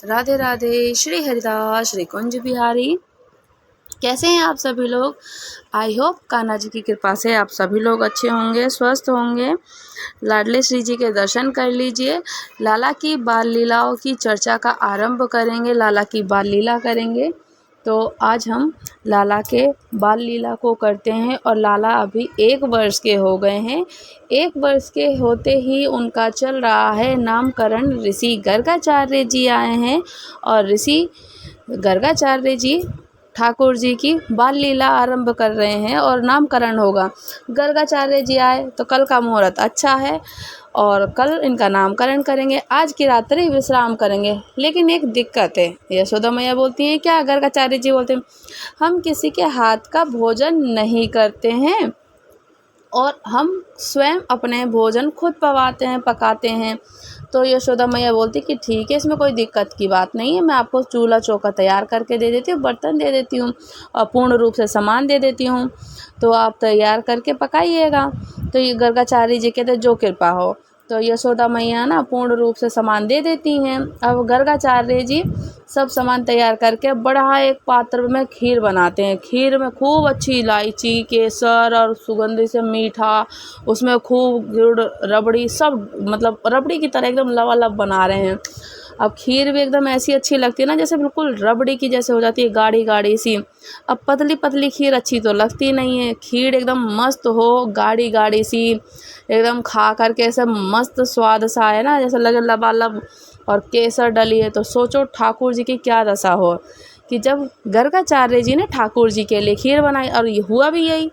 राधे राधे। श्री हरिदास श्री कुंज बिहारी। कैसे हैं आप सभी लोग? आई होप कान्हा जी की कृपा से आप सभी लोग अच्छे होंगे, स्वस्थ होंगे। लाडले श्री जी के दर्शन कर लीजिए। लाला की बाल लीलाओं की चर्चा का आरंभ करेंगे, लाला की बाल लीला करेंगे। तो आज हम लाला के बाल लीला को करते हैं। और लाला अभी 1 वर्ष के हो गए हैं। 1 वर्ष के होते ही उनका चल रहा है नामकरण। ऋषि गर्गाचार्य जी आए हैं और ऋषि गर्गाचार्य जी ठाकुर जी की बाल लीला आरंभ कर रहे हैं और नामकरण होगा। गर्गाचार्य जी आए तो कल का मुहूर्त अच्छा है और कल इनका नामकरण करेंगे। आज की रात्रि विश्राम करेंगे। लेकिन एक दिक्कत है। यशोदा मैया बोलती हैं क्या? गर्गाचार्य जी बोलते हैं हम किसी के हाथ का भोजन नहीं करते हैं और हम स्वयं अपने भोजन खुद पकाते हैं। तो यशोदा मैया बोलती कि ठीक है, इसमें कोई दिक्कत की बात नहीं है। मैं आपको चूल्हा चौका तैयार करके दे देती हूँ, बर्तन दे देती हूँ और पूर्ण रूप से सामान दे देती हूँ, तो आप तैयार करके पकाइएगा। तो ये गर्गाचार्य जी कहते जो कृपा हो। तो यशोदा मैया ना पूर्ण रूप से सामान दे देती हैं। अब गर्गाचार्य जी सब सामान तैयार करके बड़ा एक पात्र में खीर बनाते हैं। खीर में खूब अच्छी इलायची, केसर और सुगंधी से मीठा, उसमें खूब गुड़, रबड़ी, सब मतलब रबड़ी की तरह एकदम लबालब बना रहे हैं। अब खीर भी एकदम ऐसी अच्छी लगती है ना, जैसे बिल्कुल रबड़ी की जैसे हो जाती है, गाढ़ी गाढ़ी सी। अब पतली पतली खीर अच्छी तो लगती नहीं है। खीर एकदम मस्त हो, गाढ़ी गाढ़ी सी, एकदम खा करके ऐसे मस्त स्वाद सा है ना, जैसे लगे लबालब। और केसर डली है तो सोचो ठाकुर जी की क्या दशा हो कि जब गर्गाचार्य जी ने ठाकुर जी के लिए खीर बनाई। और ये हुआ भी यही।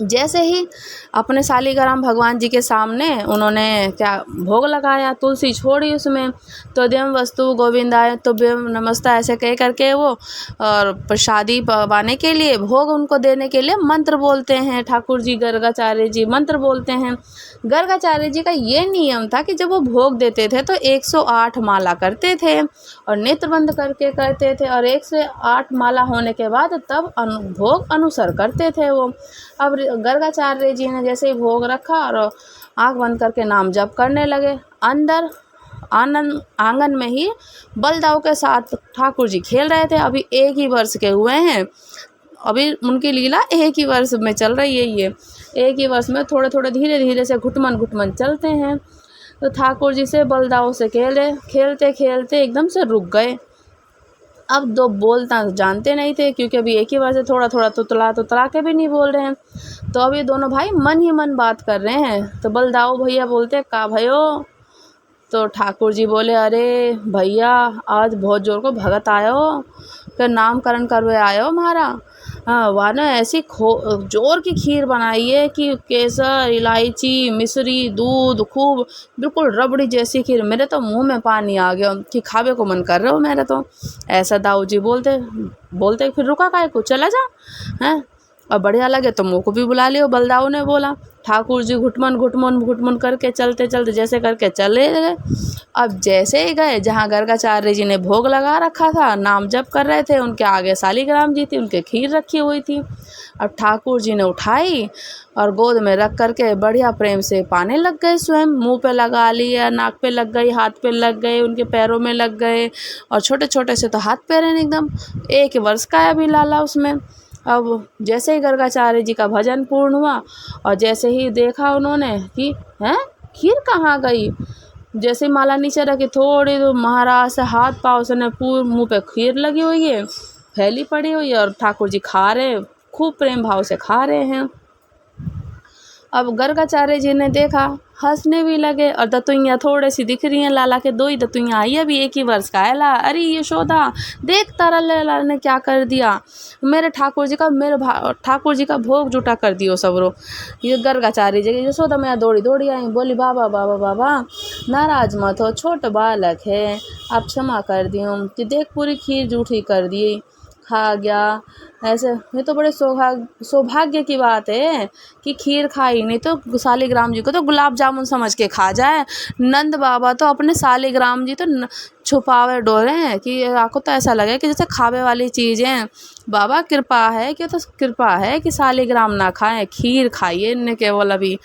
जैसे ही अपने शालिग्राम भगवान जी के सामने उन्होंने क्या भोग लगाया, तुलसी छोड़ी उसमें, तो देव वस्तु गोविंदाय तो नमस्ता ऐसे कह करके वो और प्रसादी पाने के लिए, भोग उनको देने के लिए मंत्र बोलते हैं। ठाकुर जी गर्गाचार्य जी मंत्र बोलते हैं। गर्गाचार्य जी का ये नियम था कि जब वो भोग देते थे तो 108 माला करते थे और नेत्र बंद करके करते थे, और 108 माला होने के बाद तब भोग अनुसर करते थे वो। अब गर्गाचार्य जी ने जैसे ही भोग रखा और आंख बंद करके नाम जप करने लगे। अंदर आंगन में ही बलदाऊ के साथ ठाकुर जी खेल रहे थे। अभी 1 ही वर्ष के हुए हैं। अभी उनकी लीला 1 ही वर्ष में चल रही है। ये 1 ही वर्ष में थोड़े थोड़े धीरे धीरे से घुटमन चलते हैं। तो ठाकुर जी से बलदाऊ से खेलते खेलते एकदम से रुक गए। अब दो बोलना जानते नहीं थे क्योंकि अभी 1 ही वर्ष से थोड़ा थोड़ा तुतला के भी नहीं बोल रहे हैं। तो अभी दोनों भाई मन ही मन बात कर रहे हैं। तो बलदाऊ भैया बोलते का भयो? तो ठाकुर जी बोले अरे भैया आज बहुत जोर को भगत आयो, फिर नामकरण करवे आयो हमारा। हाँ वहाँ ना ऐसी जोर की खीर बनाई है कि केसर, इलायची, मिश्री, दूध, खूब बिल्कुल रबड़ी जैसी खीर। मेरे तो मुंह में पानी आ गया कि खावे को मन कर रहा हो मेरे तो। ऐसा दाऊ जी बोलते फिर रुका काहे को, चला जा हैं। और बढ़िया लगे तो मुँह को भी बुला लियो, बलदाऊ ने बोला। ठाकुर जी घुटमन करके चलते जैसे करके चले गए। अब जैसे ही गए जहाँ गर्गाचार्य जी ने भोग लगा रखा था, नाम जप कर रहे थे, उनके आगे शालिग्राम जी थी, उनके खीर रखी हुई थी। अब ठाकुर जी ने उठाई और गोद में रख करके बढ़िया प्रेम से पाने लग गए। स्वयं मुंह पे लगा लिया, नाक पे लग गई, हाथ पे लग गए, उनके पैरों में लग गए। और छोटे छोटे से तो हाथ पैर हैं एकदम। 1 वर्ष का है अभी लाला उसमें। अब जैसे ही गर्गाचार्य जी का भजन पूर्ण हुआ और जैसे ही देखा उन्होंने कि हैं खीर कहाँ गई, जैसे माला नीचे रखी थोड़ी तो महाराज से हाथ पाँव से पूरे मुंह पे खीर लगी हुई है, फैली पड़ी हुई है, और ठाकुर जी खा रहे, खूब प्रेम भाव से खा रहे हैं। अब गर्गाचार्य जी ने देखा, हंसने भी लगे। और दतुइयाँ थोड़ी सी दिख रही हैं लाला के, 2 ही दतुइयाँ आई अभी 1 ही वर्ष का है ला। अरे यशोदा देख तारा लाला ने क्या कर दिया, मेरे ठाकुर जी का भोग जुटा कर दियो सबरो। ये गर्गाचार्य जी यशोदा मैं दौड़ी आई, बोली बाबा बाबा बाबा नाराज मत हो, छोट बालक है, आप क्षमा कर दियो कि देख पूरी खीर जूठी कर दी, खा गया। ऐसे ये तो बड़े सौभाग्य की बात है कि खीर खाई, नहीं तो शालिग्राम जी को तो गुलाब जामुन समझ के खा जाए। नंद बाबा तो अपने शालिग्राम जी तो छुपावे डोरे हैं कि आपको तो ऐसा लगे कि जैसे खावे वाली चीज़ें। बाबा कृपा है कि शालिग्राम ना खाएं, खीर खाइए। इनने केवल अभी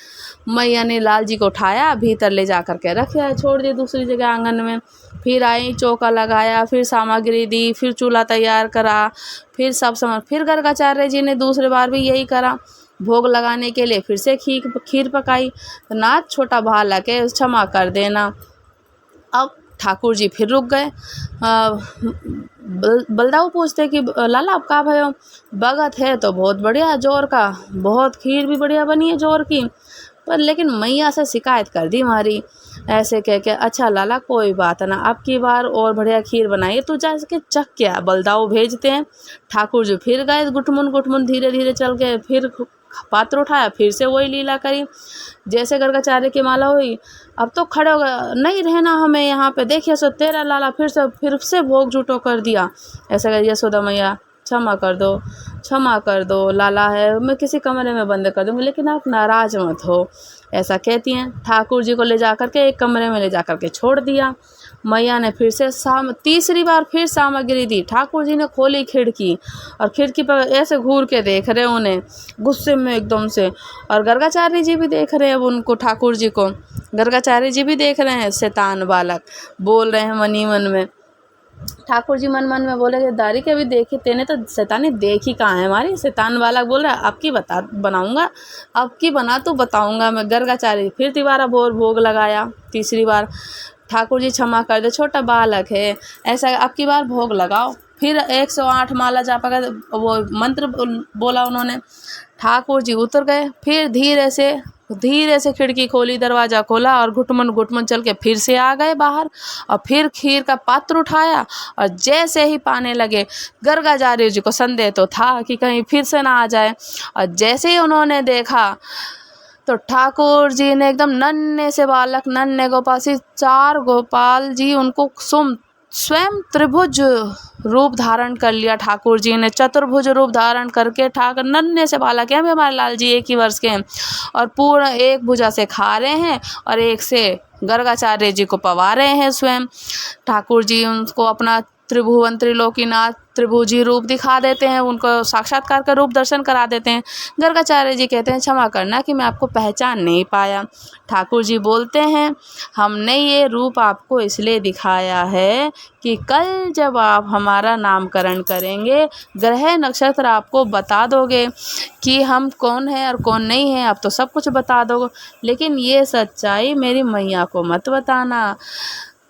मैया ने लाल जी को उठाया, भीतर ले जा करके रखे, छोड़ दिए दूसरी जगह आंगन में। फिर आई, चौका लगाया, फिर सामग्री दी, फिर चूल्हा तैयार करा, फिर सब सामान, फिर गर्गाचार्य जी ने दूसरी बार भी यही करा। भोग लगाने के लिए फिर से खीर पकाई। तो नाथ छोटा बालक है, क्षमा कर देना। अब ठाकुर जी फिर रुक गए। बलदाऊ पूछते कि लाला आप कहाँ भयो? बगत है तो बहुत बढ़िया जोर का, बहुत खीर भी बढ़िया बनी है जोर की, पर लेकिन मैया से शिकायत कर दी हमारी। ऐसे कह के अच्छा लाला कोई बात ना, अब की बार और बढ़िया खीर बनाइए, तू जा के चख क्या। बलदाऊ भेजते हैं। ठाकुर जी फिर गए, गुटमुन धीरे धीरे चल के, फिर पात्र उठाया, फिर से वही लीला करी। जैसे गर्गाचार्य की माला हुई, अब तो खड़े हो गए, नहीं रहना हमें यहाँ पे, देखिए सो तेरा लाला फिर से भोग झूठो कर दिया। ऐसा कर यशोदा मैया क्षमा कर दो लाला है, मैं किसी कमरे में बंद कर दूँगी, लेकिन आप नाराज मत हो, ऐसा कहती हैं। ठाकुर जी को ले जा कर के एक कमरे में ले जा कर के छोड़ दिया। मैया ने फिर से तीसरी बार फिर सामग्री दी। ठाकुर जी ने खोली खिड़की, और खिड़की पर ऐसे घूर के देख रहे उन्हें गुस्से में एकदम से, और गर्गाचार्य जी भी देख रहे हैं उनको, ठाकुर जी को। गर्गाचार्य जी भी देख रहे हैं, शैतान बालक बोल रहे हैं मनी मन में। ठाकुर जी मन में बोले कि दारी के भी देखी, तेने तो शैतानी देखी कहाँ है हमारी। शैतान बालक बोल रहा है अब की बनाऊंगा, अब की बना तो बताऊंगा मैं। गर्गाचार्य फिर तिबारा भोग लगाया तीसरी बार। ठाकुर जी क्षमा कर दे, छोटा बालक है, ऐसा अब की बार भोग लगाओ। फिर 108 माला जाप कर वो मंत्र बोला उन्होंने। ठाकुर जी उतर गए, फिर धीरे से खिड़की खोली, दरवाज़ा खोला, और घुटमन चल के फिर से आ गए बाहर, और फिर खीर का पात्र उठाया, और जैसे ही पाने लगे, गर्गाचार्य जी को संदेह तो था कि कहीं फिर से ना आ जाए, और जैसे ही उन्होंने देखा तो ठाकुर जी ने एकदम नन्हे से बालक, नन्हे गोपाल से 4 गोपाल जी उनको स्वयं त्रिभुज रूप धारण कर लिया। ठाकुर जी ने चतुर्भुज रूप धारण करके, ठाकुर नन्हे से बालक हैं, हमारे लाल जी 1 ही वर्ष के हैं, और पूर्ण एक भुजा से खा रहे हैं, और एक से गर्गाचार्य जी को पवा रहे हैं स्वयं। ठाकुर जी उनको अपना त्रिभुवन त्रिलोकीनाथ त्रिभुजी रूप दिखा देते हैं, उनको साक्षात्कार का रूप दर्शन करा देते हैं। गर्गाचार्य जी कहते हैं क्षमा करना कि मैं आपको पहचान नहीं पाया। ठाकुर जी बोलते हैं हमने ये रूप आपको इसलिए दिखाया है कि कल जब आप हमारा नामकरण करेंगे, ग्रह नक्षत्र आपको बता दोगे कि हम कौन है और कौन नहीं है, आप तो सब कुछ बता दोगे, लेकिन ये सच्चाई मेरी मैया को मत बताना।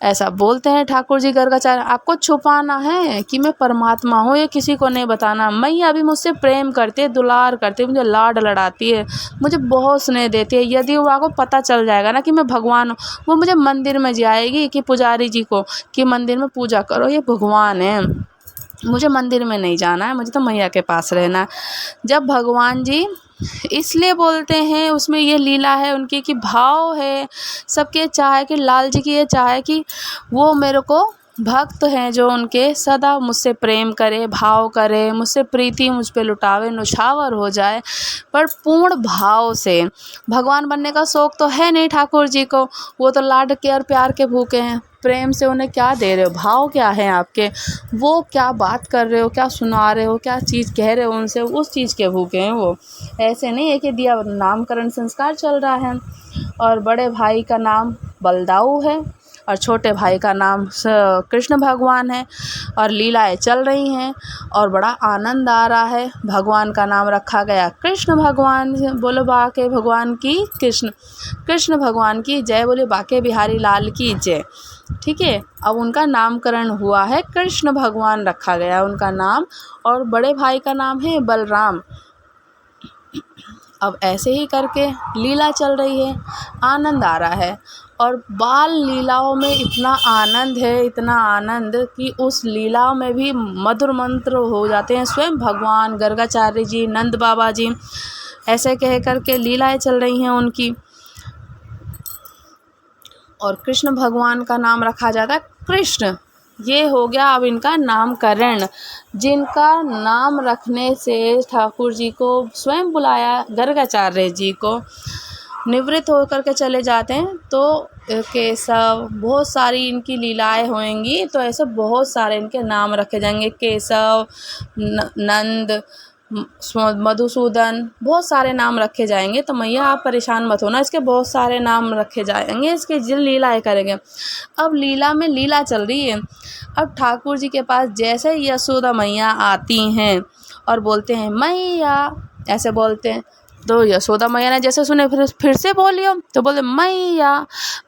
ऐसा बोलते हैं ठाकुर जी गर्गाचार्य। आपको छुपाना है कि मैं परमात्मा हूँ, ये किसी को नहीं बताना। मैया अभी मुझसे प्रेम करती है, दुलार करती है, मुझे लाड लड़ाती है, मुझे बहुत स्नेह देती है। यदि वो आपको पता चल जाएगा ना कि मैं भगवान हूँ, वो मुझे मंदिर में जाएगी कि पुजारी जी को कि मंदिर में पूजा करो, ये भगवान है, मुझे मंदिर में नहीं जाना है, मुझे तो मैया के पास रहना है। जब भगवान जी इसलिए बोलते हैं, उसमें ये लीला है उनकी कि भाव है, सबके चाह कि लाल जी की ये चाह कि वो मेरे को भक्त हैं जो उनके सदा मुझसे प्रेम करे, भाव करे, मुझसे प्रीति मुझ पे लुटावे, नुछावर हो जाए, पर पूर्ण भाव से। भगवान बनने का शौक़ तो है नहीं ठाकुर जी को, वो तो लाड के और प्यार के भूखे हैं। प्रेम से उन्हें क्या दे रहे हो, भाव क्या है आपके, वो क्या बात कर रहे हो, क्या सुना रहे हो, क्या चीज़ कह रहे हो उनसे, उस चीज़ के भूखे हैं वो। ऐसे नहीं है कि दिया नामकरण संस्कार चल रहा है, और बड़े भाई का नाम बलदाऊ है, और छोटे भाई का नाम कृष्ण भगवान है, और लीलाएं चल रही हैं, और बड़ा आनंद आ रहा है। भगवान का नाम रखा गया कृष्ण भगवान। बोलो बाके भगवान की कृष्ण भगवान की जय, बोले बाके बिहारी लाल की जय। ठीक है, अब उनका नामकरण हुआ है, कृष्ण भगवान रखा गया उनका नाम, और बड़े भाई का नाम है बलराम। अब ऐसे ही करके लीला चल रही है, आनंद आ रहा है, और बाल लीलाओं में इतना आनंद है, इतना आनंद कि उस लीलाओं में भी मधुर मंत्र हो जाते हैं। स्वयं भगवान, गर्गाचार्य जी, नंद बाबा जी, ऐसे कह कर के लीलाएं चल रही हैं उनकी। और कृष्ण भगवान का नाम रखा जाता है कृष्ण। ये हो गया अब इनका नामकरण, जिनका नाम रखने से ठाकुर जी को स्वयं बुलाया, गर्गाचार्य जी को निवृत्त होकर के चले जाते हैं, तो केशव, बहुत सारी इनकी लीलाएं होंगी, तो ऐसे बहुत सारे इनके नाम रखे जाएंगे, केशव, नंद, मधुसूदन, बहुत सारे नाम रखे जाएंगे। तो मैया आप परेशान मत होना, इसके बहुत सारे नाम रखे जाएंगे, इसके जिन लीलाएँ करेंगे। अब लीला में लीला चल रही है। अब ठाकुर जी के पास जैसे यशोदा मैया आती हैं और बोलते हैं मैया, ऐसे बोलते हैं। तो यशोदा मैया ने जैसे सुने फिर से बोलियो, तो बोले मैया।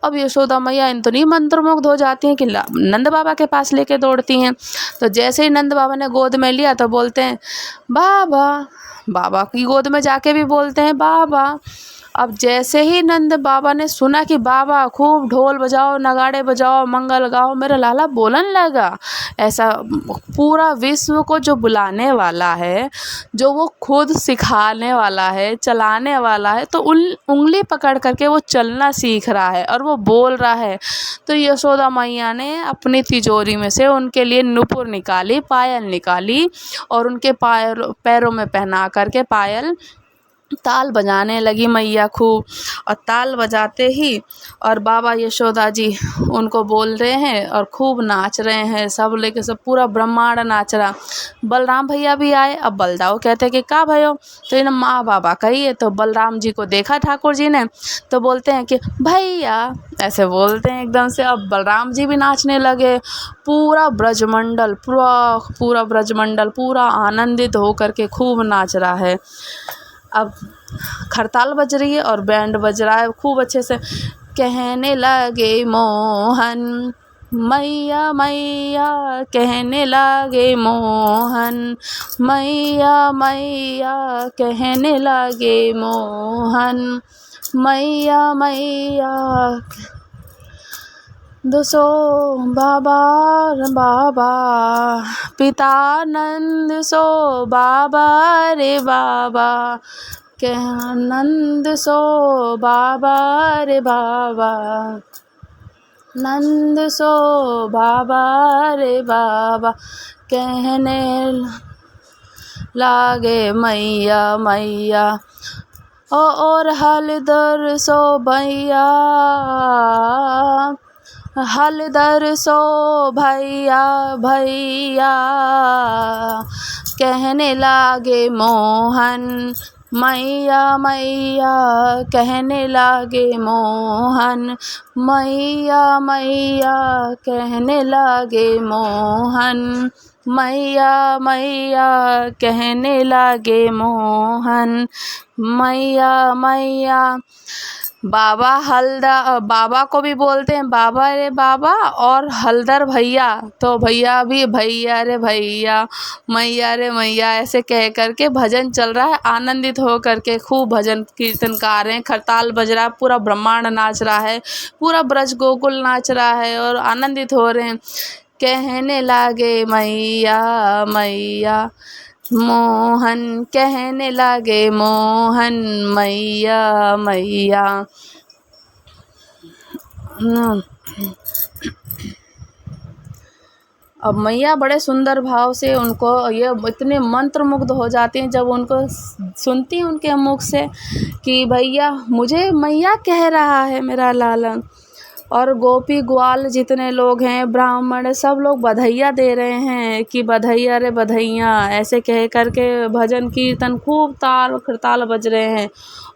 अब यशोदा मैया इतनी मंत्रमुग्ध हो जाती हैं कि नंद बाबा के पास लेके दौड़ती हैं। तो जैसे ही नंद बाबा ने गोद में लिया तो बोलते हैं बाबा। बाबा की गोद में जाके भी बोलते हैं बाबा। अब जैसे ही नंद बाबा ने सुना कि बाबा खूब ढोल बजाओ, नगाड़े बजाओ, मंगल गाओ, मेरा लाला बोलन लगा। ऐसा पूरा विश्व को जो बुलाने वाला है, जो वो खुद सिखाने वाला है, चलाने वाला है, तो उंगली पकड़ करके वो चलना सीख रहा है और वो बोल रहा है। तो यशोदा मैया ने अपनी तिजोरी में से उनके लिए नुपुर निकाली, पायल निकाली और उनके पैरों में पहना करके पायल ताल बजाने लगी मैया खूब। और ताल बजाते ही और बाबा यशोदा जी उनको बोल रहे हैं और खूब नाच रहे हैं, सब लेके सब पूरा ब्रह्मांड नाच रहा। बलराम भैया भी आए। अब बलदाऊ कहते कि का भयो, तो इन्हें माँ बाबा कहिए। तो बलराम जी को देखा ठाकुर जी ने, तो बोलते हैं कि भैया, ऐसे बोलते हैं एकदम से। अब बलराम जी भी नाचने लगे। पूरा ब्रजमंडल पूरा ब्रजमंडल पूरा आनंदित होकर के खूब नाच रहा है। अब खरताल बज रही है और बैंड बज रहा है खूब अच्छे से। कहने लगे मोहन मैया मैया, कहने लगे मोहन मैया मैया, कहने लगे मोहन मैया मैया। दसो बाबा बाबा, पिता नंद सो बाबा रे बाबा, कह नंद सो बाबा रे बाबा, नंद सो बाबा रे बाबा, कहने लागे मैया मैया। और हलदर सो भैया, हलदर सो भैया भैया, कहने लागे मोहन मैया मैया, कहने लागे मोहन मैया मैया, कहने लागे मोहन मैया मैया, कहने लागे मोहन मैया मैया। बाबा को भी बोलते हैं बाबा रे बाबा, और हलदर भैया, तो भैया भी भैया रे भैया, मैया रे मैया, ऐसे कह करके भजन चल रहा है। आनंदित हो करके खूब भजन कीर्तन गा रहे हैं, खरताल बज रहा है, पूरा ब्रह्मांड नाच रहा है, पूरा ब्रज गोकुल नाच रहा है और आनंदित हो रहे हैं। कहने लागे मैया मैया मोहन, कहने लगे मोहन मैया मैया। अब मैया बड़े सुंदर भाव से उनको ये इतने मंत्रमुग्ध हो जाते हैं जब उनको सुनती हैं उनके मुख से कि भैया मुझे मैया कह रहा है मेरा लाला। और गोपी ग्वाल जितने लोग हैं, ब्राह्मण, सब लोग बधाइयाँ दे रहे हैं कि बधाइयाँ रे बधाइयाँ, ऐसे कह करके भजन कीर्तन खूब ताल खरताल बज रहे हैं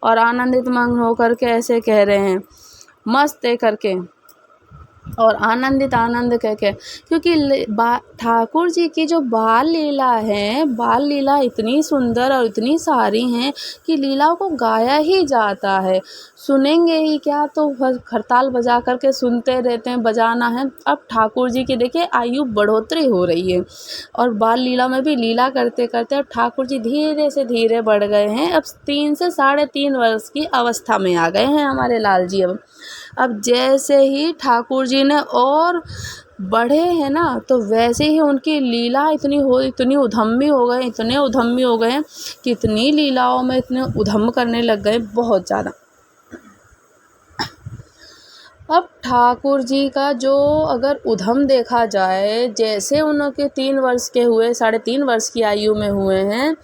और आनंदित मग्न होकर के ऐसे कह रहे हैं मस्त करके और आनंदित आनंद कह के। क्योंकि ठाकुर जी की जो बाल लीला है, बाल लीला इतनी सुंदर और इतनी सारी हैं कि लीलाओं को गाया ही जाता है। सुनेंगे ही क्या, तो खरताल बजा करके सुनते रहते हैं, बजाना है। अब ठाकुर जी की देखिए आयु बढ़ोतरी हो रही है और बाल लीला में भी लीला करते करते अब ठाकुर जी धीरे से धीरे बढ़ गए हैं। अब 3 से 3.5 वर्ष की अवस्था में आ गए हैं हमारे लाल जी। अब जैसे ही ठाकुर जी ने और बढ़े हैं ना, तो वैसे ही उनकी लीला इतनी उधम्मी हो गए, इतने उधम्मी हो गए कि इतनी लीलाओं में इतने उधम करने लग गए बहुत ज़्यादा। अब ठाकुर जी का जो अगर उधम देखा जाए, जैसे उनके 3 वर्ष के हुए, 3.5 वर्ष की आयु में हुए हैं,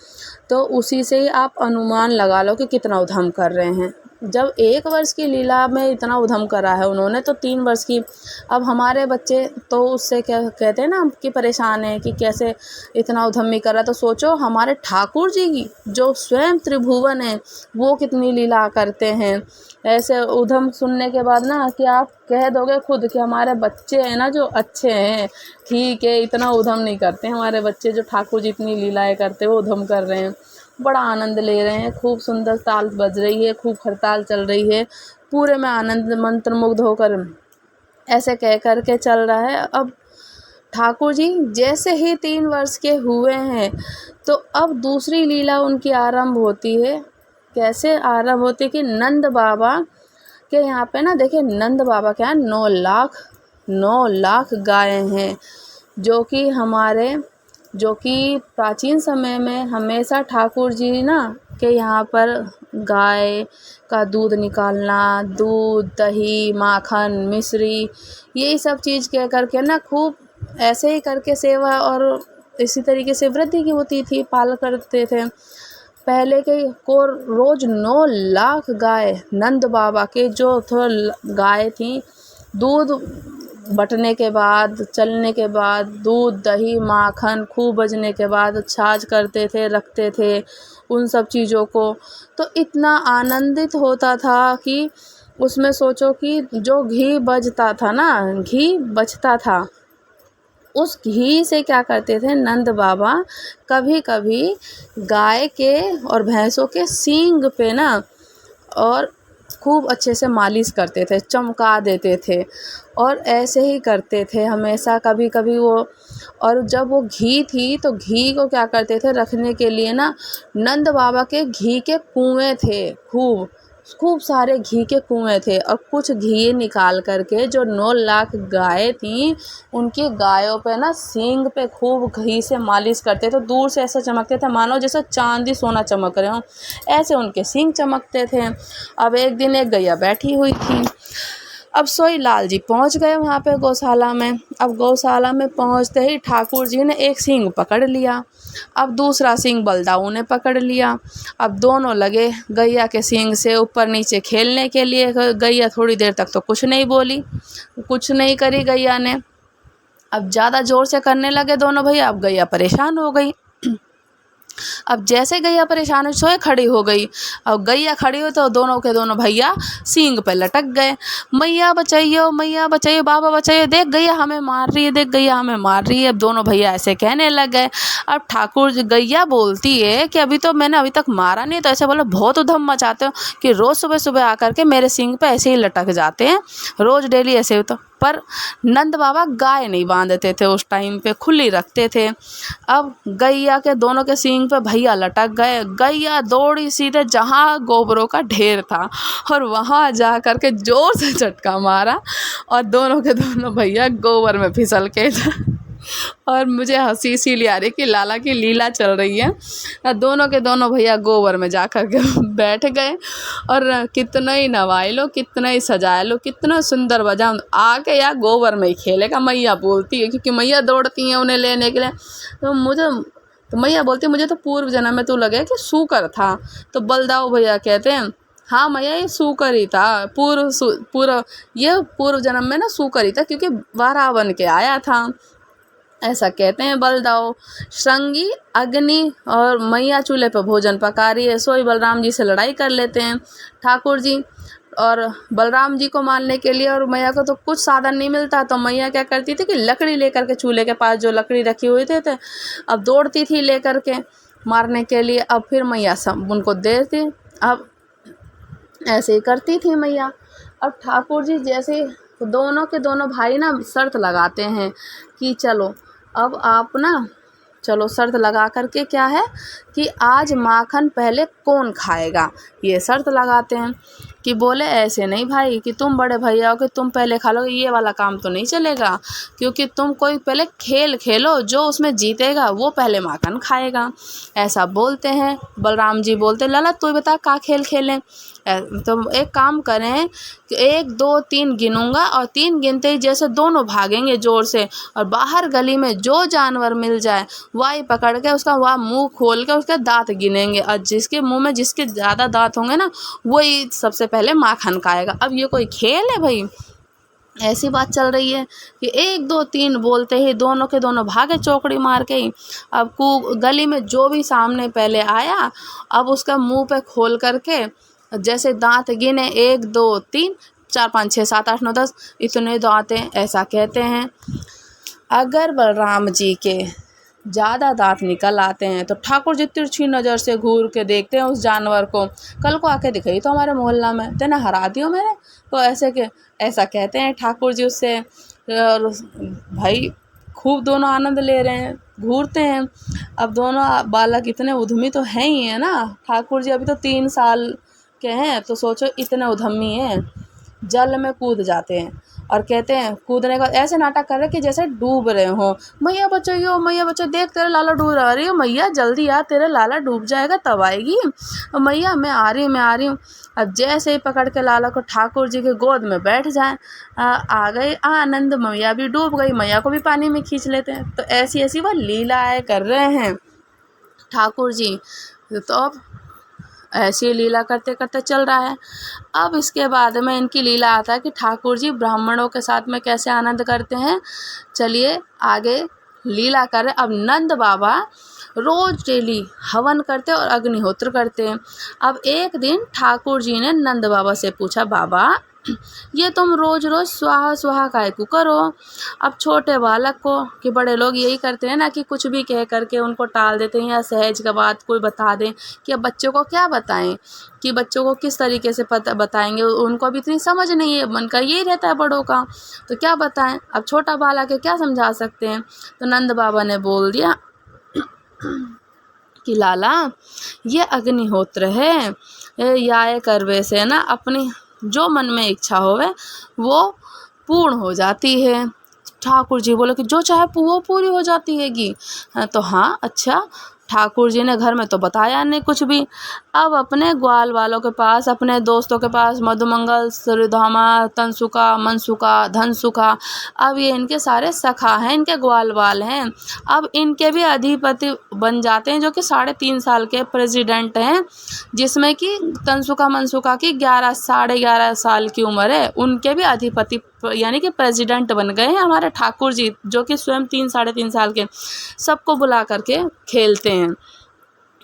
तो उसी से ही आप अनुमान लगा लो कि कितना उधम कर रहे हैं। जब 1 वर्ष की लीला में इतना उधम करा है उन्होंने, तो 3 वर्ष की अब हमारे बच्चे तो उससे क्या कहते हैं ना कि परेशान है कि कैसे इतना उधम नहीं कर रहा। तो सोचो हमारे ठाकुर जी की जो स्वयं त्रिभुवन है वो कितनी लीला करते हैं। ऐसे उधम सुनने के बाद ना कि आप कह दोगे खुद कि हमारे बच्चे हैं ना जो अच्छे हैं, ठीक है, इतना उधम नहीं करते हमारे बच्चे, जो ठाकुर जी इतनी लीलाएँ करते हैं वो उधम कर रहे हैं, बड़ा आनंद ले रहे हैं। खूब सुंदर ताल बज रही है, खूब हड़ताल चल रही है, पूरे में आनंद मंत्रमुग्ध होकर ऐसे कह कर के चल रहा है। अब ठाकुर जी जैसे ही 3 वर्ष के हुए हैं तो अब दूसरी लीला उनकी आरंभ होती है। कैसे आरंभ होती है कि नंद बाबा के यहाँ पे ना देखिए, नंद बाबा क्या है, 9 लाख गाय हैं, जो कि प्राचीन समय में हमेशा ठाकुर जी ना के यहाँ पर गाय का दूध निकालना, दूध, दही, माखन, मिश्री, यही सब चीज़ कह कर के ना खूब ऐसे ही करके सेवा और इसी तरीके से वृद्धि की होती थी, पाल करते थे। पहले के को रोज़ 9 लाख गाय नंद बाबा के जो गाय थी, दूध बटने के बाद, चलने के बाद, दूध, दही, माखन खूब बजने के बाद छाछ करते थे, रखते थे उन सब चीज़ों को। तो इतना आनंदित होता था कि उसमें सोचो कि जो घी बचता था, उस घी से क्या करते थे नंद बाबा, कभी कभी गाय के और भैंसों के सींग पे ना और खूब अच्छे से मालिश करते थे, चमका देते थे और ऐसे ही करते थे हमेशा। कभी कभी वो, और जब वो घी थी तो घी को क्या करते थे रखने के लिए ना, नंद बाबा के घी के कुएँ थे, खूब सारे घी के कुएँ थे, और कुछ घी निकाल करके जो 9 लाख गाय थीं उनकी गायों पे ना सींग पे खूब घी से मालिश करते थे। दूर से ऐसा चमकते थे मानो जैसे चांदी सोना चमक रहे हों, ऐसे उनके सींग चमकते थे। अब एक दिन एक गैया बैठी हुई थी, अब सोई लाल जी पहुंच गए वहाँ पे गौशाला में। अब गौशाला में पहुँचते ही ठाकुर जी ने एक सींग पकड़ लिया, अब दूसरा सींग बलदाऊ ने पकड़ लिया। अब दोनों लगे गैया के सींग से ऊपर नीचे खेलने के लिए। गैया थोड़ी देर तक तो कुछ नहीं बोली, कुछ नहीं करी गैया ने। अब ज़्यादा ज़ोर से करने लगे दोनों भैया, अब गैया परेशान हो गई। अब जैसे गैया परेशान हुई सोए खड़ी हो गई। अब गैया खड़ी हुई तो दोनों के दोनों भैया सींग पे लटक गए। मैया बचाइयो, मैया बचाइयो, बाबा बचाइयो, देख गैया हमें मार रही है, देख गैया हमें मार रही है। अब दोनों भैया ऐसे कहने लग गए। अब ठाकुर गैया बोलती है कि अभी तो मैंने अभी तक मारा नहीं, तो ऐसे बोला बहुत उधम मचाते हो कि रोज़ सुबह सुबह आकर के मेरे सींग पे ऐसे ही लटक जाते हैं, रोज़ डेली ऐसे। तो पर नंद बाबा गाय नहीं बांधते थे उस टाइम पे, खुली रखते थे। अब गैया के दोनों के सींग पे भैया लटक गए। गैया दौड़ी सीधे जहाँ गोबरों का ढेर था और वहाँ जा कर के जोर से झटका मारा और दोनों के दोनों भैया गोबर में फिसल के और मुझे हंसी इसीलिए आ रही कि लाला की लीला चल रही है। दोनों के दोनों भैया गोबर में जा कर के बैठ गए और कितना ही नवाए लो, कितना ही सजाए लो, कितना सुंदर बजा, आके या गोबर में ही खेलेगा। मैया बोलती है, क्योंकि मैया दौड़ती हैं उन्हें लेने के लिए। तो मैया बोलती है मुझे तो पूर्व जन्म में तो लगे कि सूकर था। तो बलदाऊ भैया कहते हैं हाँ मैया ये सूकर ही था, पूर्व जन्म में ना सूकर ही था, क्योंकि वारा बन के आया था, ऐसा कहते हैं बलदाऊ। श्रृंगी अग्नि और मैया चूल्हे पर भोजन पका रही है, सोई बलराम जी से लड़ाई कर लेते हैं ठाकुर जी और बलराम जी को मारने के लिए। और मैया को तो कुछ साधन नहीं मिलता, तो मैया क्या करती थी कि लकड़ी लेकर के, चूल्हे के पास जो लकड़ी रखी हुई थे अब दौड़ती थी लेकर के मारने के लिए। अब फिर मैया सब उनको देती, अब ऐसे ही करती थी मैया। अब ठाकुर जी जैसे दोनों के दोनों भाई ना शर्त लगाते हैं कि चलो अब आप ना, चलो शर्त लगा करके क्या है कि आज माखन पहले कौन खाएगा, ये शर्त लगाते हैं। कि बोले ऐसे नहीं भाई कि तुम बड़े भैया हो कि तुम पहले खा लोगे, ये वाला काम तो नहीं चलेगा, क्योंकि तुम कोई पहले खेल खेलो, जो उसमें जीतेगा वो पहले माखन खाएगा, ऐसा बोलते हैं। बलराम जी बोलते लाला तू बता का खेल खेलें। तो एक काम करें कि 1 2 3 गिनूंगा और 3 गिनते ही जैसे दोनों भागेंगे ज़ोर से और बाहर गली में जो जानवर मिल जाए वही पकड़ के उसका वह मुंह खोल के उसके दांत गिनेंगे और जिसके मुंह में जिसके ज़्यादा दांत होंगे ना वही सबसे पहले माखन खाएगा। अब ये कोई खेल है भाई? ऐसी बात चल रही है कि 1 2 3 बोलते ही दोनों के दोनों भागे चौकड़ी मार के ही। अब गली में जो भी सामने पहले आया अब उसका मुंह पे खोल करके जैसे दांत गिने 1 2 3 4 5 6 7 8 9 10 इतने दांत हैं। ऐसा कहते हैं अगर बलराम जी के ज़्यादा दांत निकल आते हैं तो ठाकुर जी तिरछी नज़र से घूर के देखते हैं उस जानवर को। कल को आके दिखाई तो हमारे मोहल्ला में तेना हरा दियो मेरे तो ऐसा कहते हैं ठाकुर जी उससे। और भाई खूब दोनों आनंद ले रहे हैं, घूरते हैं। अब दोनों बालक इतने उद्यमी तो हैं ही है ना। ठाकुर जी अभी तो 3 साल के हैं तो सोचो इतने उद्यमी हैं। जल में कूद जाते हैं और कहते हैं कूदने का ऐसे नाटक कर रहे कि जैसे डूब रहे हो। मैया बच्चों देख तेरे लाला डूब रही हो, मैया जल्दी आ तेरे लाला डूब जाएगा तब आएगी, मैया मैं आ रही हूँ। अब जैसे ही पकड़ के लाला को ठाकुर जी के गोद में बैठ जाए आ गए आनंद, मैया भी डूब गई, मैया को भी पानी में खींच लेते हैं। तो ऐसी ऐसी वह लीलाएँ कर रहे हैं ठाकुर जी। तो अब ऐसी लीला करते करते चल रहा है। अब इसके बाद में इनकी लीला आता है कि ठाकुर जी ब्राह्मणों के साथ में कैसे आनंद करते हैं। चलिए आगे लीला करें। अब नंद बाबा रोज डेली हवन करते और अग्निहोत्र करते हैं। अब एक दिन ठाकुर जी ने नंद बाबा से पूछा, बाबा ये तुम रोज रोज स्वाहा स्वाहा काहे को करो? अब छोटे बालक को कि बड़े लोग यही करते हैं ना कि कुछ भी कह करके उनको टाल देते हैं या सहज का बात कोई बता दें कि अब बच्चों को क्या बताएं कि बच्चों को किस तरीके से बताएंगे, उनको अभी इतनी समझ नहीं है, मन का यही रहता है बड़ों का, तो क्या बताएं। अब छोटा बालक है क्या समझा सकते हैं। तो नंद बाबा ने बोल दिया कि लाला ये अग्निहोत्र है, या करवे से ना अपनी जो मन में इच्छा होवे वो पूर्ण हो जाती है। ठाकुर जी बोले कि जो चाहे वो पूरी हो जाती हैगी। तो हाँ अच्छा। ठाकुर जी ने घर में तो बताया नहीं कुछ भी। अब अपने ग्वाल वालों के पास, अपने दोस्तों के पास, मधुमंगल, सूर्यधामा, तनसुका, मनसुका, धनसुका, अब ये इनके सारे सखा हैं, इनके ग्वाल वाल हैं। अब इनके भी अधिपति बन जाते हैं जो कि 3.5 साल के प्रेसिडेंट हैं, जिसमें कि तनसुका मनसुका की 11.5 साल की उम्र है। उनके भी अधिपति यानी कि प्रेसिडेंट बन गए हैं हमारे ठाकुर जी, जो कि स्वयं 3-3.5 साल के। सबको बुला करके खेलते हैं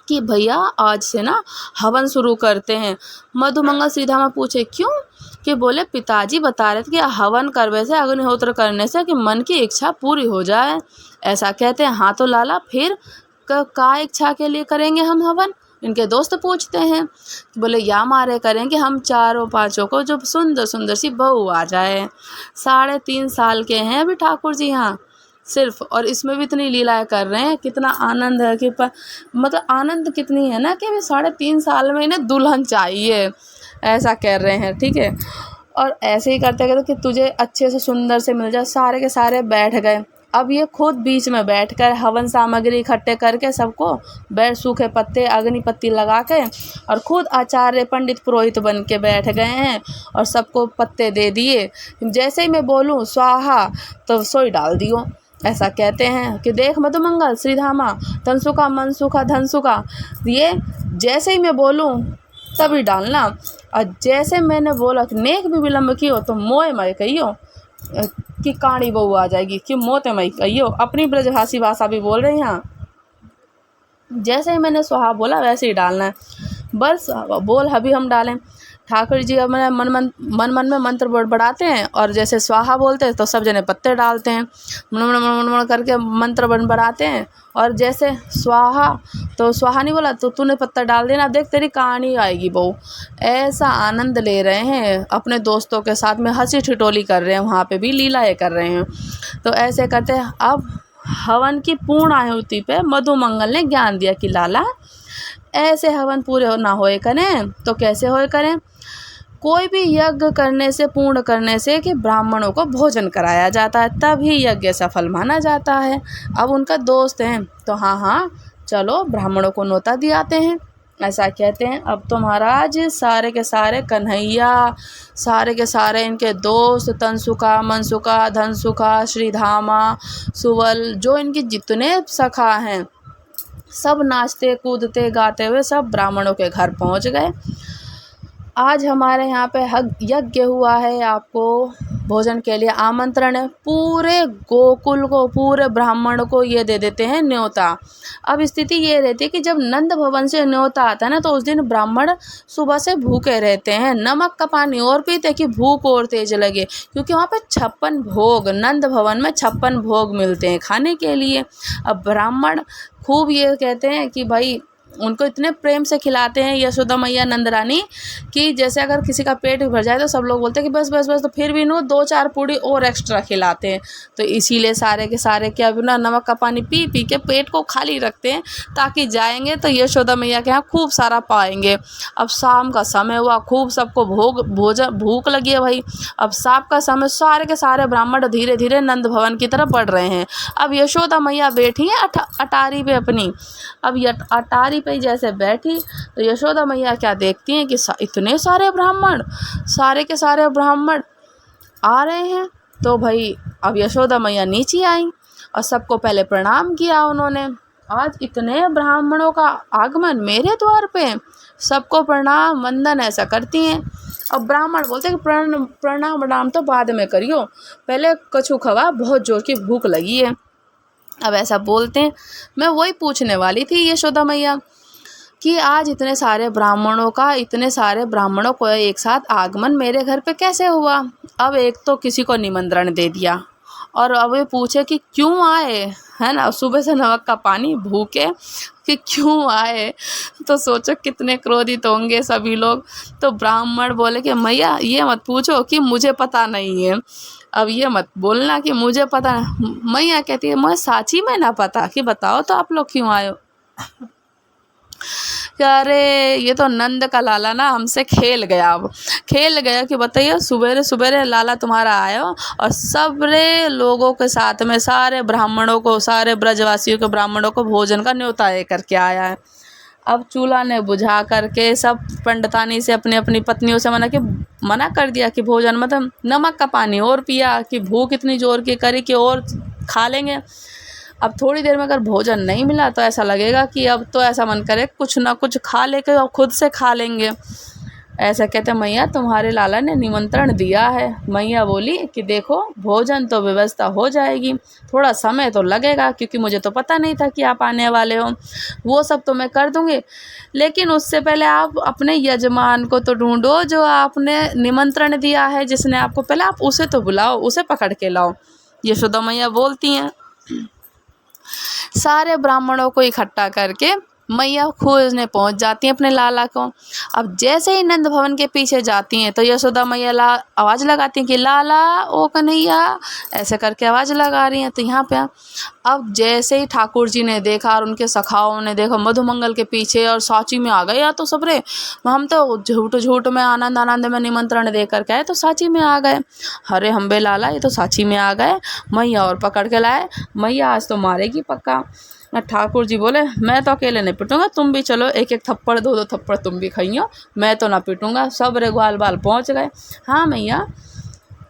कि भैया आज से ना हवन शुरू करते हैं। मधुमंगल श्रीधामा पूछे क्यों? कि बोले पिताजी बता रहे थे कि हवन करने से, अग्निहोत्र करने से कि मन की इच्छा पूरी हो जाए। ऐसा कहते हैं। हाँ तो लाला फिर का इच्छा के लिए करेंगे हम हवन? इनके दोस्त पूछते हैं। बोले या मारे करें कि हम 4-5 को जो सुंदर सुंदर सी बहू आ जाए। 3.5 साल के हैं अभी ठाकुर जी यहाँ सिर्फ, और इसमें भी इतनी लीलाएं कर रहे हैं। कितना आनंद है कि मतलब आनंद कितनी है ना कि अभी 3.5 साल में इन्हें दुल्हन चाहिए, ऐसा कह रहे हैं। ठीक है। और ऐसे ही करते करते कि तुझे अच्छे से सुंदर से मिल जाए। सारे के सारे बैठ गए। अब ये खुद बीच में बैठकर हवन सामग्री इकट्ठे करके सबको सूखे पत्ते अग्नि पत्ती लगा के और खुद आचार्य पंडित पुरोहित बन के बैठ गए हैं और सबको पत्ते दे दिए। जैसे ही मैं बोलूँ स्वाहा तो सोई डाल दियो। ऐसा कहते हैं कि देख मधुमंगल श्रीधामा तनसुका मनसुका धनसुका, ये जैसे ही मैं बोलूँ तभी डालना, और जैसे मैंने बोला कि नेक भी विलम्ब कियो तो मोए मय कहियो कि काणी बहू आ जाएगी, कि मोते मई कहियो। अपनी ब्रजभाषी भाषा भी बोल रहे हैं यहाँ। जैसे ही मैंने सुहा बोला वैसे ही डालना है, बस बोल अभी हम डालें। ठाकुर जी अब मन में मंत्र बढ़ाते हैं और जैसे स्वाहा बोलते हैं तो सब जने पत्ते डालते हैं, मन करके मंत्र बढ़ाते हैं। और जैसे स्वाहा तो स्वाहा नहीं बोला तो तूने पत्ता डाल देना, देख तेरी कहानी आएगी बहू। ऐसा आनंद ले रहे हैं अपने दोस्तों के साथ में, हंसी ठिठोली कर रहे हैं, वहाँ पे भी लीलाएँ कर रहे हैं। तो ऐसे करते हैं। अब हवन की पूर्ण आहुति पे मधुमंगल ने ज्ञान दिया कि लाला ऐसे हवन पूरे ना होए करें तो कैसे होए करें? कोई भी यज्ञ करने से, पूर्ण करने से कि ब्राह्मणों को भोजन कराया जाता है, तभी यज्ञ सफल माना जाता है। अब उनका दोस्त हैं तो हाँ चलो ब्राह्मणों को न्योता दियाते हैं। ऐसा कहते हैं। अब तो महाराज सारे के सारे कन्हैया, सारे के सारे इनके दोस्त, तनसुखा, मनसुखा, धनसुखा, श्रीधामा, सुवल, जो इनके जितने सखा हैं, सब नाचते कूदते गाते हुए सब ब्राह्मणों के घर पहुंच गए। आज हमारे यहाँ पे यज्ञ हुआ है, आपको भोजन के लिए आमंत्रण है। पूरे गोकुल को, पूरे ब्राह्मण को ये दे देते हैं न्योता। अब स्थिति ये रहती है कि जब नंद भवन से न्योता आता है ना, तो उस दिन ब्राह्मण सुबह से भूखे रहते हैं, नमक का पानी और पीते कि भूख और तेज लगे, क्योंकि वहाँ पे 56 भोग, नंद भवन में 56 भोग मिलते हैं खाने के लिए। अब ब्राह्मण खूब ये कहते हैं कि भाई उनको इतने प्रेम से खिलाते हैं यशोदा मैया, नंद रानी, कि जैसे अगर किसी का पेट भर जाए तो सब लोग बोलते हैं कि बस बस बस, तो फिर भी नो 2-4 पूड़ी और एक्स्ट्रा खिलाते हैं। तो इसीलिए सारे के सारे क्या बिना नमक का पानी पी पी के पेट को खाली रखते हैं, ताकि जाएंगे तो यशोदा मैया के यहाँ खूब सारा पाएंगे। अब शाम का समय हुआ, खूब सबको भूख लगी है भाई। अब शाम का समय, सारे के सारे ब्राह्मण धीरे धीरे नंद भवन की तरफ बढ़ रहे हैं। अब यशोदा मैया बैठी हैं अटारी पे अपनी। अब अटारी पे जैसे बैठी तो यशोदा मैया क्या देखती हैं कि इतने सारे ब्राह्मण, सारे के सारे ब्राह्मण आ रहे हैं। तो भाई अब यशोदा मैया नीचे आई और सबको पहले प्रणाम किया उन्होंने। आज इतने ब्राह्मणों का आगमन मेरे द्वार पे, सबको प्रणाम वंदन ऐसा करती हैं। अब ब्राह्मण बोलते हैं कि प्रणाम तो बाद में करियो, पहले कछु खवा, बहुत जोर की भूख लगी है। अब ऐसा बोलते हैं। मैं वही पूछने वाली थी यशोदा मैया कि आज इतने सारे ब्राह्मणों को एक साथ आगमन मेरे घर पे कैसे हुआ। अब एक तो किसी को निमंत्रण दे दिया और अब ये पूछे कि क्यों आए, है ना, सुबह से नमक का पानी भूखे कि क्यों आए। तो सोचो कितने क्रोधित होंगे सभी लोग। तो ब्राह्मण बोले कि मैया ये मत पूछो कि मुझे पता नहीं है, अब ये मत बोलना कि मुझे पता नहीं। मैया कहती है मुझे साची में ना पता, कि बताओ तो आप लोग क्यों आए हो। अरे ये तो नंद का लाला ना हमसे खेल गया। अब खेल गया कि बताइए सुबेरे सुबेरे लाला तुम्हारा आया और सबरे लोगों के साथ में सारे ब्राह्मणों को, सारे ब्रजवासियों के ब्राह्मणों को भोजन का न्योता करके आया है। अब चूल्हा ने बुझा करके सब पंडितानी से अपनी अपनी पत्नियों से मना कर दिया कि भोजन मतलब नमक का पानी और पिया, कि भूख इतनी जोर की करी कि और खा लेंगे। अब थोड़ी देर में अगर भोजन नहीं मिला तो ऐसा लगेगा कि अब तो ऐसा मन करे कुछ ना कुछ खा लेके और खुद से खा लेंगे। ऐसा कहते मैया तुम्हारे लाला ने निमंत्रण दिया है। मैया बोली कि देखो भोजन तो व्यवस्था हो जाएगी, थोड़ा समय तो लगेगा क्योंकि मुझे तो पता नहीं था कि आप आने वाले हो, वो सब तो मैं कर दूंगी, लेकिन उससे पहले आप अपने यजमान को तो ढूंढो जो आपने निमंत्रण दिया है, जिसने आपको, पहले आप उसे तो बुलाओ, उसे पकड़ के लाओ। यशोदा मैया बोलती हैं। सारे ब्राह्मणों को इकट्ठा करके मैया खोजने पहुंच जाती हैं अपने लाला को। अब जैसे ही नंद भवन के पीछे जाती हैं तो यशोदा मैया आवाज़ लगाती हैं कि लाला ओ कन्हैया, ऐसे करके आवाज़ लगा रही हैं। तो यहाँ पे अब जैसे ही ठाकुर जी ने देखा और उनके सखाओं ने देखा मधुमंगल के पीछे और सांची में आ गए, या तो सबरे हम तो झूठ में आनंद में निमंत्रण दे करके आए तो सांची में आ गए। अरे हम्बे लाला ये तो सांची में आ गए। मैया और पकड़ के लाए, मैया आज तो मारेगी पक्का। ठाकुर जी बोले मैं तो अकेले नहीं पिटूंगा, तुम भी चलो, एक एक थप्पड़ दो थप्पड़ तुम भी खाइयो, मैं तो ना पिटूंगा। सब रे ग्वाल बाल पहुंच गए। हाँ मैया।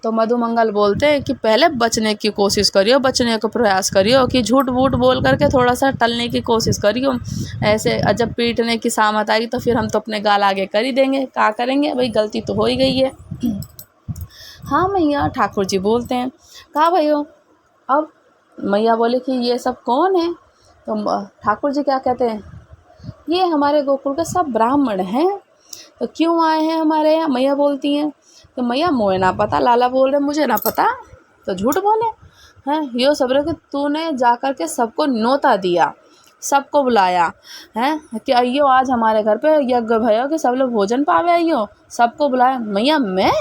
तो मधुमंगल बोलते हैं कि पहले बचने की कोशिश करियो, बचने का प्रयास करियो, कि झूठ वूठ बोल करके थोड़ा सा टलने की कोशिश करियो। ऐसे जब पीटने की सामत आएगी तो फिर हम तो अपने गाल आगे कर ही देंगे, क्या करेंगे भाई, गलती तो हो ही गई है। हाँ मैया, ठाकुर जी बोलते हैं। कहा भाई हो। अब मैया बोले कि ये सब कौन है। तो ठाकुर जी क्या कहते हैं, ये हमारे गोकुल के सब ब्राह्मण हैं। तो क्यों आए हैं हमारे यहाँ। मैया बोलती हैं तो मैया मोए ना पता, लाला बोल रहे मुझे ना पता, तो झूठ बोले हैं। यो सब कि तूने जा कर के सबको न्योता दिया, सबको बुलाया है कि आइयो आज हमारे घर पे यज्ञ भयो कि सब लोग भोजन पावे, आइयो सबको बुलाया। मैया मैं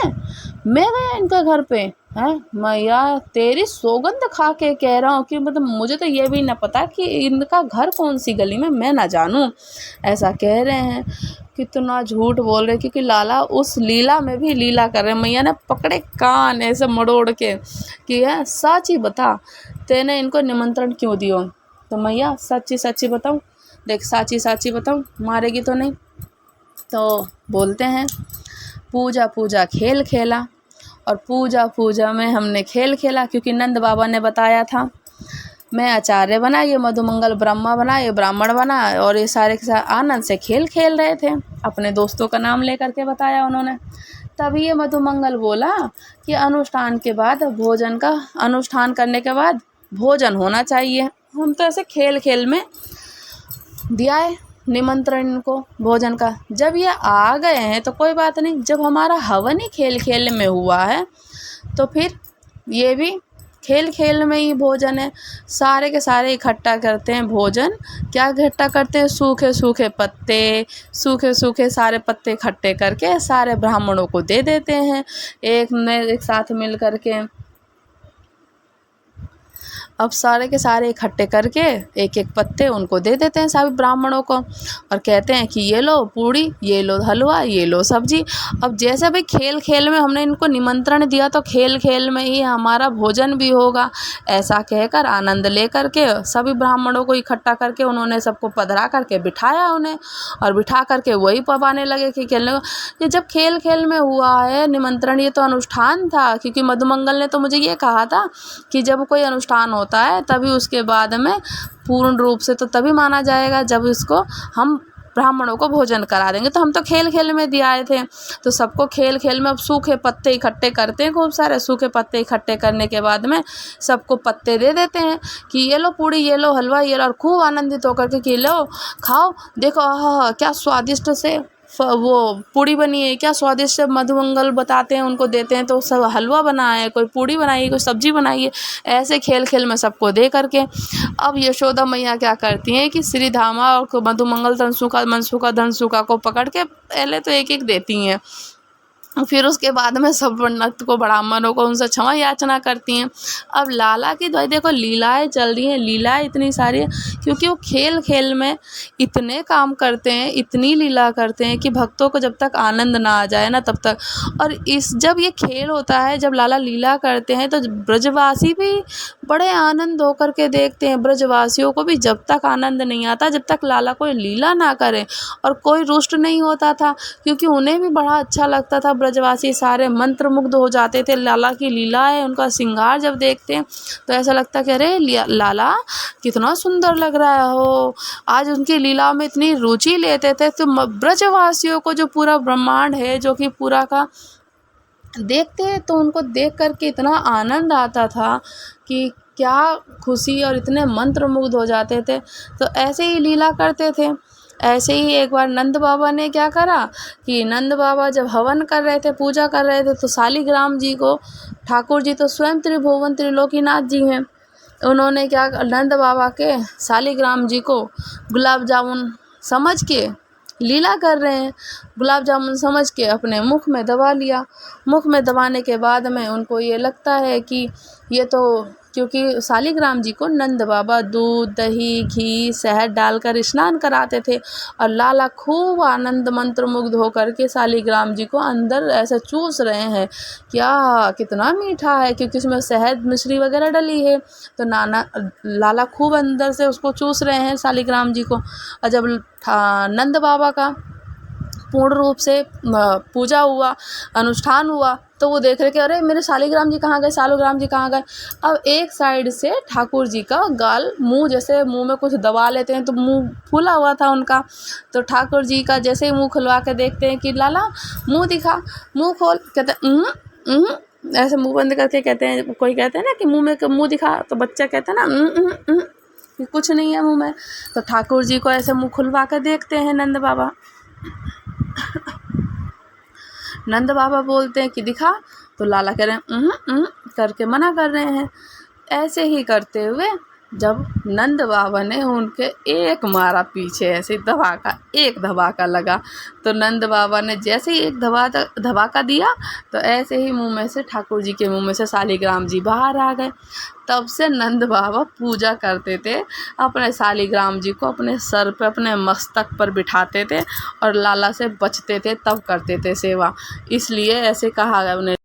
गया इनके घर पे हैं। मैया तेरी सौगंध खा के कह रहा हूँ कि मतलब मुझे तो ये भी ना पता कि इनका घर कौन सी गली में, मैं ना जानूँ, ऐसा कह रहे हैं। कितना झूठ बोल रहे, क्योंकि लाला उस लीला में भी लीला कर रहे हैं। मैया ने पकड़े कान ऐसे मड़ोड़ के कि है सच ही बता, तेने इनको निमंत्रण क्यों दियो। तो मैया सच्ची बताऊँ, देख साची साची बताऊँ, मारेगी तो नहीं। तो बोलते हैं पूजा पूजा खेल खेला, और पूजा पूजा में हमने खेल खेला, क्योंकि नंद बाबा ने बताया था मैं आचार्य बना, ये मधुमंगल ब्रह्मा बना, ये ब्राह्मण बना, और ये सारे के सारे आनंद से खेल खेल रहे थे। अपने दोस्तों का नाम लेकर के बताया उन्होंने। तभी ये मधुमंगल बोला कि अनुष्ठान के बाद भोजन का, अनुष्ठान करने के बाद भोजन होना चाहिए। हम तो ऐसे खेल खेल में दिया है निमंत्रण इनको भोजन का। जब ये आ गए हैं तो कोई बात नहीं, जब हमारा हवन ही खेल खेल में हुआ है तो फिर ये भी खेल खेल में ही भोजन है। सारे के सारे इकट्ठा करते हैं भोजन। क्या इकट्ठा करते हैं? सूखे सूखे पत्ते, सूखे सूखे सारे पत्ते इकट्ठे करके सारे ब्राह्मणों को दे देते हैं एक साथ मिल करके। अब सारे के सारे इकट्ठे करके एक एक पत्ते उनको दे देते हैं सभी ब्राह्मणों को, और कहते हैं कि ये लो पूड़ी, ये लो हलवा, ये लो सब्जी। अब जैसे भाई खेल खेल में हमने इनको निमंत्रण दिया तो खेल खेल में ही हमारा भोजन भी होगा, ऐसा कहकर आनंद लेकर के सभी ब्राह्मणों को इकट्ठा करके उन्होंने सबको पधरा करके बिठाया उन्हें, और बिठा करके वही पवाने लगे कि खेलने को। ये जब खेल खेल में हुआ है निमंत्रण, ये तो अनुष्ठान था, क्योंकि मधुमंगल ने तो मुझे ये कहा था कि जब कोई अनुष्ठान होता है तभी उसके बाद में पूर्ण रूप से तो तभी माना जाएगा जब इसको हम ब्राह्मणों को भोजन करा देंगे। तो हम तो खेल खेल में दिए आए थे, तो सबको खेल खेल में अब सूखे पत्ते इकट्ठे करते हैं, खूब सारे सूखे पत्ते इकट्ठे करने के बाद में सबको पत्ते दे देते हैं कि ये लो पूड़ी, ये लो हलवा, ये लो, और खूब आनंदित होकर के कि लो खाओ, देखो आहा क्या स्वादिष्ट से वो पूड़ी बनी है, क्या स्वादिष्ट मधुमंगल बताते हैं, उनको देते हैं। तो सब हलवा बना है, कोई पूड़ी बनाई है, कोई सब्जी बनाई है, ऐसे खेल खेल में सबको दे करके। अब यशोदा मैया क्या करती हैं कि श्री धामा और मधुमंगल मनसुखा धनसुखा को पकड़ के पहले तो एक एक देती हैं, फिर उसके बाद में सब पंडित को ब्राह्मणों को उनसे क्षमा याचना करती हैं। अब लाला की भाई देखो लीलाएं चल रही हैं, लीलाएं इतनी सारी है, क्योंकि वो खेल खेल में इतने काम करते हैं, इतनी लीला करते हैं कि भक्तों को जब तक आनंद ना आ जाए ना तब तक। और इस जब ये खेल होता है, जब लाला लीला करते हैं तो ब्रजवासी भी बड़े आनंद होकर के देखते हैं। ब्रजवासियों को भी जब तक आनंद नहीं आता जब तक लाला कोई लीला ना करे, और कोई रुष्ट नहीं होता था, क्योंकि उन्हें भी बड़ा अच्छा लगता था। ब्रजवासी सारे मंत्रमुग्ध हो जाते थे लाला की लीला है, उनका श्रृंगार जब देखते हैं तो ऐसा लगता कि अरे लाला कितना सुंदर लग रहा है हो। आज उनकी लीला में इतनी रुचि लेते थे। तो ब्रजवासियों को जो पूरा ब्रह्मांड है जो कि पूरा का देखते हैं, तो उनको देख करके इतना आनंद आता था कि क्या खुशी, और इतने मंत्रमुग्ध हो जाते थे। तो ऐसे ही लीला करते थे। ऐसे ही एक बार नंद बाबा ने क्या करा कि नंद बाबा जब हवन कर रहे थे, पूजा कर रहे थे, तो शालिग्राम जी को, ठाकुर जी तो स्वयं त्रिभुवन त्रिलोकीनाथ जी हैं, उन्होंने क्या, नंद बाबा के शालिग्राम जी को गुलाब जामुन समझ के लीला कर रहे हैं, गुलाब जामुन समझ के अपने मुख में दबा लिया। मुख में दबाने के बाद में उनको ये लगता है कि ये तो, क्योंकि शालिग्राम जी को नंद बाबा दूध दही घी शहद डालकर स्नान कराते थे, और लाला खूब आनंद मंत्रमुग्ध होकर के शालिग्राम जी को अंदर ऐसे चूस रहे हैं, क्या कितना मीठा है, क्योंकि उसमें शहद मिश्री वगैरह डली है। तो लाला खूब अंदर से उसको चूस रहे हैं शालिग्राम जी को। और जब नंद बाबा का पूर्ण रूप से पूजा हुआ, अनुष्ठान हुआ, तो वो देख रहे कि अरे मेरे शालिग्राम जी कहाँ गए, शालिग्राम जी कहाँ गए। अब एक साइड से ठाकुर जी का गाल, मुंह, जैसे मुंह में कुछ दबा लेते हैं तो मुंह फूला हुआ था उनका, तो ठाकुर जी का जैसे ही मुंह खुलवा के देखते हैं कि लाला मुंह दिखा, मुंह खोल, कहते ऐसे मुंह बंद करके कहते हैं, कोई कहते हैं ना कि मुंह में मुंह दिखा, तो बच्चा कहता है ना कि कुछ नहीं है मुंह में। तो ठाकुर जी को ऐसे मुंह खुलवा कर देखते हैं नंद बाबा। नंद बाबा बोलते हैं कि दिखा, तो लाला कह रहे हैं करके मना कर रहे हैं। ऐसे ही करते हुए जब नंद बाबा ने उनके एक मारा पीछे, ऐसे एक धमाका लगा, तो नंद बाबा ने जैसे ही एक धमाका दिया तो ऐसे ही मुंह में से, ठाकुर जी के मुंह में से शालिग्राम जी बाहर आ गए। तब से नंद बाबा पूजा करते थे, अपने शालिग्राम जी को अपने सर पे, अपने मस्तक पर बिठाते थे, और लाला से बचते थे, तब करते थे सेवा। इसलिए ऐसे कहा गया उन्हें।